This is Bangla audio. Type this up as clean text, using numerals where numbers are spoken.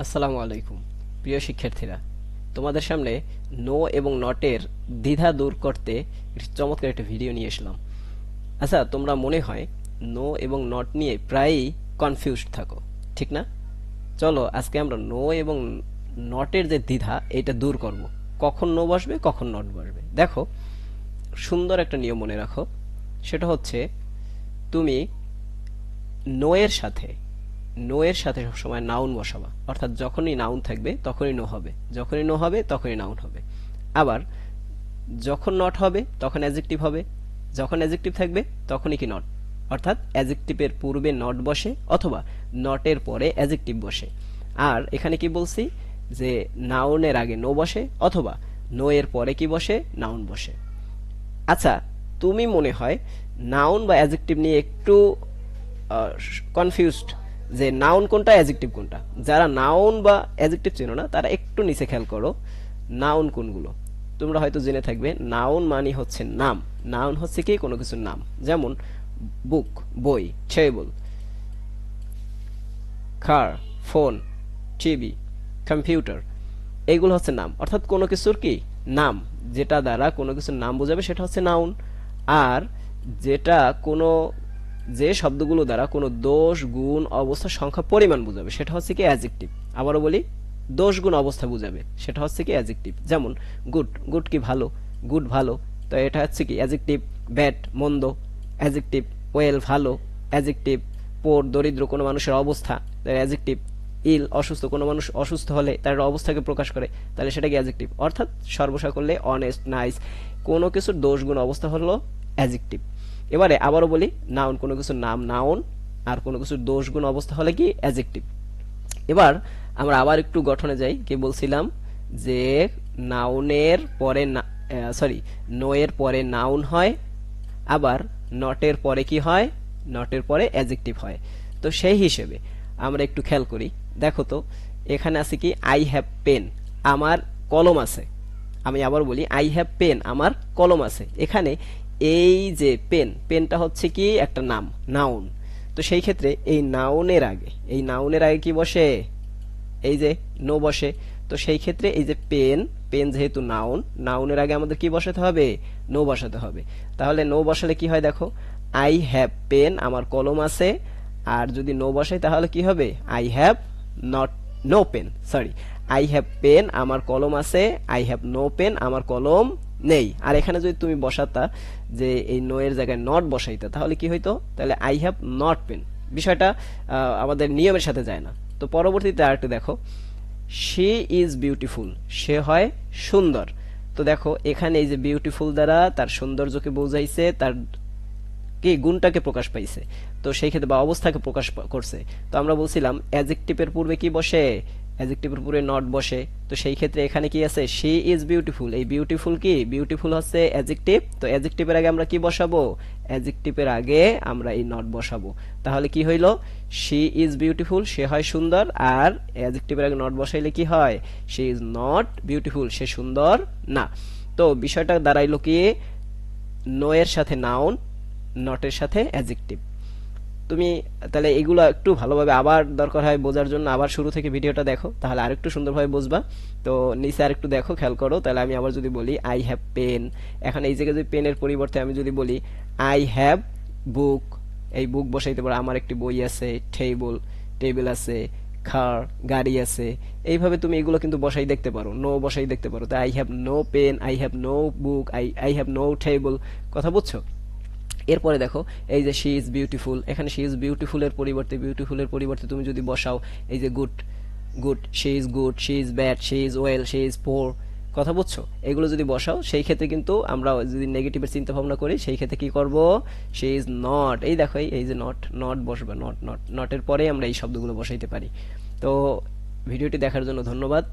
আসসালামু আলাইকুম প্রিয় শিক্ষার্থীরা, তোমাদের সামনে নো এবং নটের দ্বিধা দূর করতে একটি চমৎকার একটা ভিডিও নিয়ে এসলাম। আচ্ছা, তোমরা মনে হয় নো এবং নট নিয়ে প্রায়ই কনফিউজড থাকো, ঠিক না? চলো আজকে আমরা নো এবং নটের যে দ্বিধা এটা দূর করব। কখন নো বসবে কখন নট বসবে দেখো, সুন্দর একটা নিয়ম মনে রাখো। সেটা হচ্ছে, তুমি নো এর সাথে সবসময় নাউন বসাবা, অর্থাৎ যখনই নাউন থাকবে তখনই নো হবে, যখনই নো হবে তখনই নাউন হবে। আবার যখন নট হবে তখন অ্যাজেক্টিভ হবে, যখন অ্যাজেক্টিভ থাকবে তখনই কি নট, অর্থাৎ অ্যাজেক্টিভের পূর্বে নট বসে অথবা নটের পরে অ্যাজেক্টিভ বসে। আর এখানে কি বলছি, যে নাউনের আগে নো বসে অথবা নো এর পরে কি বসে, নাউন বসে। আচ্ছা, তুমি মনে হয় নাউন বা অ্যাজেক্টিভ নিয়ে একটু কনফিউজড, যে নাউন কোনটা অ্যাজেক্টিভ কোনটা। যারা নাউন বা অ্যাজেক্টিভ চেনো না তারা একটু নিচে খেয়াল করো, নাউন কোনগুলো। তোমরা হয়তো জেনে থাকবে নাউন মানে হচ্ছে নাম। নাউন হচ্ছে কি, কোনো কিছুর নাম। যেমন বুক, বই, টেবল, কার, ফোন, টিভি, কম্পিউটার, এইগুলো হচ্ছে নাম, অর্থাৎ কোনো কিছুর কি নাম, যেটা দ্বারা কোনো কিছুর নাম বোঝাবে সেটা হচ্ছে নাউন। আর যেটা কোনো, যে শব্দগুলো দ্বারা কোনো দোষ, গুণ, অবস্থা, সংখ্যা, পরিমাণ বোঝাবে সেটা হচ্ছে কি অ্যাডজেক্টিভ। আবারও বলি, দোষ, গুণ, অবস্থা বোঝাবে সেটা হচ্ছে কি অ্যাডজেক্টিভ। যেমন গুড, গুড কি ভালো, গুড ভালো, তো এটা হচ্ছে কি অ্যাডজেক্টিভ। ব্যাড মন্দ, অ্যাডজেক্টিভ। ওয়েল ভালো, অ্যাডজেক্টিভ। পোর দরিদ্র কোনো মানুষের অবস্থা, অ্যাডজেক্টিভ। ইল অসুস্থ কোনো মানুষ অসুস্থ হলে তার অবস্থাকে প্রকাশ করে, তাহলে সেটা কি অ্যাডজেক্টিভ। অর্থাৎ সর্বসাকল্যে অনেস্ট, নাইস, কোনো কিছুর দোষ, গুণ, অবস্থা হলো অ্যাডজেক্টিভ। এবারে আবারও বলি, নাউন কোনো কিছুর নাম নাউন, আর কোনো কিছুর দোষ, গুণ, অবস্থা হলে কি অ্যাডজেক্টিভ। এবার আমরা আবার একটু গঠনে যাই। কি বলছিলাম, যে নাউনের পরে সরি, নো এর পরে নাউন হয়, আবার নটের পরে কি হয়, নটের পরে অ্যাডজেক্টিভ হয়। তো সেই হিসেবে আমরা একটু খেয়াল করি। দেখো তো, এখানে আছে কি আই হ্যাভ পেন, আমার কলম আছে। আমি আবার বলি, আই হ্যাভ পেন, আমার কলম আছে। এখানে এই যে পেন, পেনটা হচ্ছে কি একটা নাম, নাউন। তো সেই ক্ষেত্রে এই নাউনের আগে কি বসে, এই যে নো বসে। তো সেই ক্ষেত্রে এই যে পেন, পেন যেহেতু নাউন, নাউনের আগে আমাদের কি বসাতে হবে, নো বসাতে হবে। তাহলে নো বসালে কি হয় দেখো, আই হ্যাভ পেন, আমার কলম আছে। আর যদি নো বসাই তাহলে কি হবে, I have not no pen, sorry, I have pen, আমার কলম আছে। আই হ্যাভ নো পেন, আমার কলম নেই। আর এখানে যদি তুমি বসাতা, যে এই নো এর জায়গায় নট বসাইতা, তাহলে কি হইতো, তাহলে আই হ্যাভ নট পেন। বিষয়টা আমাদের নিয়মের সাথে যায় না। তো পরবর্তীতে আরেকটু দেখো, শি ইজ বিউটিফুল, সে হয় সুন্দর। তো দেখো এখানে এই যে বিউটিফুল দ্বারা তার সৌন্দর্যকে বোঝাইছে, তার কি গুণটাকে প্রকাশ পাইছে। তো সেই ক্ষেত্রে বা অবস্থাকে প্রকাশ করছে। তো আমরা বলছিলাম অ্যাডজেক্টিভের পূর্বে কি বসে, অ্যাডজেক্টিভের পূর্বে নট বসে। তো সেই ক্ষেত্রে এখানে কি আছে, শি ইজ বিউটিফুল। এই বিউটিফুল কি, বিউটিফুল হচ্ছে অ্যাডজেক্টিভ। তো অ্যাডজেক্টিভের আগে আমরা কি বসাবো, অ্যাডজেক্টিভের আগে আমরা এই নট বসাবো। তাহলে কি হইল, শি ইজ বিউটিফুল, সে হয় সুন্দর। আর অ্যাডজেক্টিভের আগে নট বসাইলে কি হয়, শি ইজ নট বিউটিফুল, সে সুন্দর না। তো বিষয়টা দাঁড়াইলো কি, নো এর সাথে নাউন, নটের সাথে অ্যাডজেক্টিভ। তুমি তাহলে এগুলো একটু ভালোভাবে আবার দরকার হয় বোঝার জন্য আবার শুরু থেকে ভিডিওটা দেখো, তাহলে আরেকটু সুন্দরভাবে বুঝবা। তো নিচে আরেকটু দেখো, খেয়াল করো। তাহলে আমি আবার যদি বলি আই হ্যাভ পেন, এখন এই জায়গায় যদি পেনের পরিবর্তে আমি যদি বলি আই হ্যাভ বুক, এই বুক বসাইতে পারো, আমার একটি বই আছে। টেবল, টেবিল আছে। কার, গাড়ি আছে। এইভাবে তুমি এগুলো কিন্তু বসাই দেখতে পারো, নো বসাই দেখতে পারো। তাই I have no pen, I have no book, I have no table. কথা বুঝছো? এরপরে দেখো, এই যে শি ইজ বিউটিফুল, এখানে শি ইজ বিউটিফুলের পরিবর্তে তুমি যদি বসাও এই যে good, good, she is good, she is bad, she is well, she is poor. কথা বুঝছো? এগুলো যদি বসাও সেই ক্ষেত্রে কিন্তু আমরা যদি নেগেটিভের চিন্তা ভাবনা করি, সেই ক্ষেত্রে কি করব, শি ইজ নট। এই দেখো, এই যে নট, নট বসবে, নট, নটের পরে আমরা এই শব্দগুলো বসাইতে পারি। তো ভিডিওটি দেখার জন্য ধন্যবাদ।